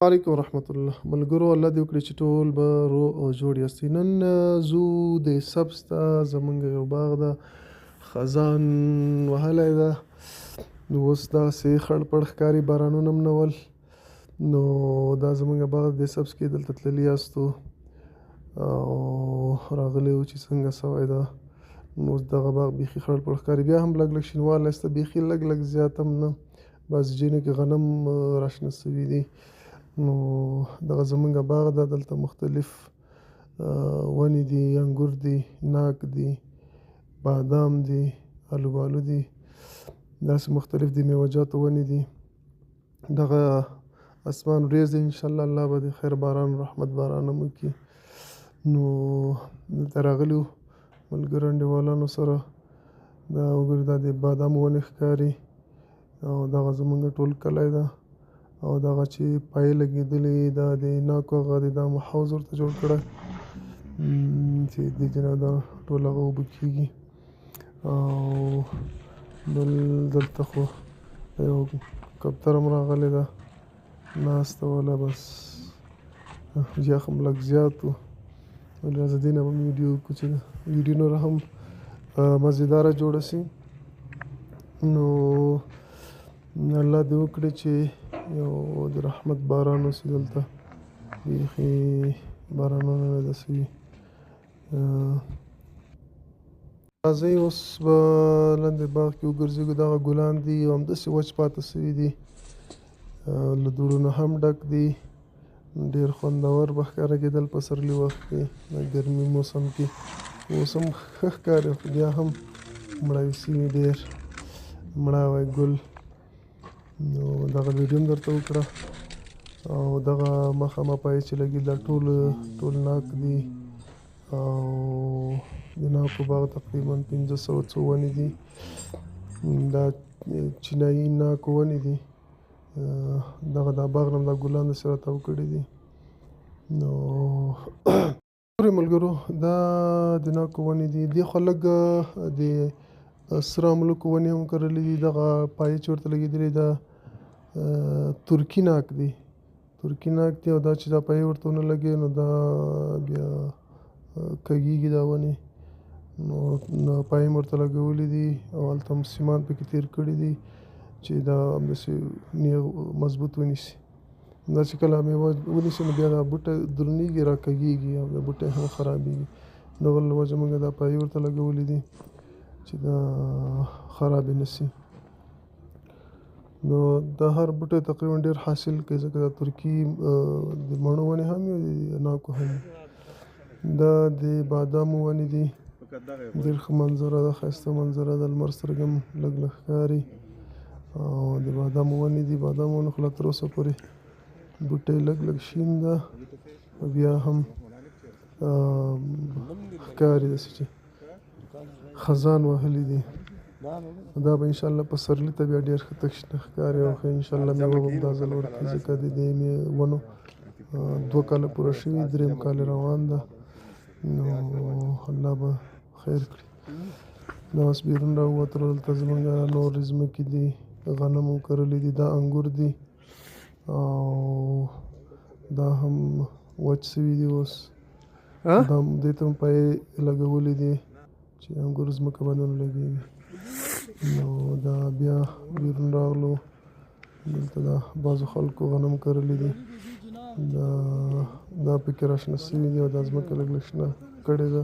علیکم ورحمت الله ملګرو الله دې وکړي چې ټول به روغ او جوړ یاستئ نن زو د سبز ته زمونږ یو باغ ده خزان وهلی ده نو اوس داسې خړ پړ ښکاري بارانونه هم نه ول نو دا زمونږ باغ د سبز کې دلته تللي یاستو او راغلی وو چې څنګه سوی ده نو اوس دغه باغ بیخي خړ پړ ښکاري بیا هم لږ لږ شینوالی شته بیخي لږ لږ زیات هم نه بعضې ځایونو کې غنم راشنه سوي دي نو دغه زمونږ باغ ده دلته مختلف ونې دي انګور دي ناک دي بادام دي الوبالو دي داسې مختلف د میوه جاتو ونې دي دغه اسمان وریځ دی انشاءالله الله به د خیر باران رحمت باران هم وکړي نو دلته راغلي وو ملګرو انډیوالانو سره دا وګورئ دا د بادامو ونې ښکاري او دغه زمونږ ټول کلی ده او دغه چې پای لګېدلې دا د ناکو هغه د دا حوض ورته جوړ کړی چې دې کې نه دا ټول هغه اوبه کېږي او بل دلته خو یو کوتره هم راغلې ده ناسته وله بس یخ هم لږ زیات و ولې د دې نه به مې ویډیو وکړو چې ویډیو نوره هم مزېداره جوړه شي نو الله دې وکړي چې یو د رحمت باران وشي دلته بیخي بارانونه نه ده سوي راځئ اوس به لاندې باغ کې وګرځېږو دغه ګلان دي او همداسې وچ پاتې سوي دي له دوړو نه هم ډک دي ډېر خوندور به ښکاره کېدل په پسرلي وخت کې د ګرمي موسم کې اوس هم ښه ښکاري خو بیا هم مړاوي سوي ډېر مړاوی ګل نو دغه ویډیو هم درته وکړه او دغه مخامه پای چې لګي دا ټول ناک دي او د ناکو باغ تقریبا 500 څو ونې دي دا چینایي ناکو ونې دي دغه دا باغ نه دا ګلان داسې راتاو کړي دي نو ګورئ ملګرو دا د ناکو ونې دي دې خوا لږ د سره املوکو ونې هم کرلي دي دغه پایې چې ورته لګېدلې ده ترکي ناک دی او دا چې دا پایې ورته ونه لګي نو دا بیا کږېږي دا ونې نو پایې مې ورته لګولي دي او هلته هم سیمان پکې تېر کړي دي چې دا همداسې نیغ مضبوط ونیسي دا چې کله میوه ونیسي نو بیا دا بوټی درنېږي را کږېږي او دا بوټی هم خرابېږي دغه له وجې موږ دا پایې ورته لګولي دي چې دا خرابې نه شي نو دا هر بوټی تقریبا ډېر حاصل کوي ځکه دا ترکي د مڼو ونې هم وي د ناکو هم دا د بادامو ونې دي ډېر ښه منظره ده ښایسته منظره ده لمر سترګې هم لږ لږ ښکاري او د بادامو ونې دي بادامو ونې خو لا تر اوسه پورې بوټی لږ لږ شین ده بیا هم ښکاري داسې چې خزان وهلي دي دا به انشاءالله پسرلي ته بیا ډېر ښه تک شنه ښکاري او ښه انشاءالله میوه به هم دا ځل ورکړي ځکه د دې ونو 2 کاله پوره شوي 3 کال روان ده نو الله به خیر کړي دا اوس بیرون راووتلو دلته زمونږ نور ځمکې دي غنم هم کرلي دي دا انګور دي او دا هم وچ سوي دي اوس دا دې ته هم پایې لګولي دي چې انګور ځمکه باندې ونه لګېږي نو دا بیا بیرون راغلو دلته دا بعضو خلکو غنم کرلي دي دا پکې راشنه سوي دي او دا ځمکه لږ لږ شنه کړې ده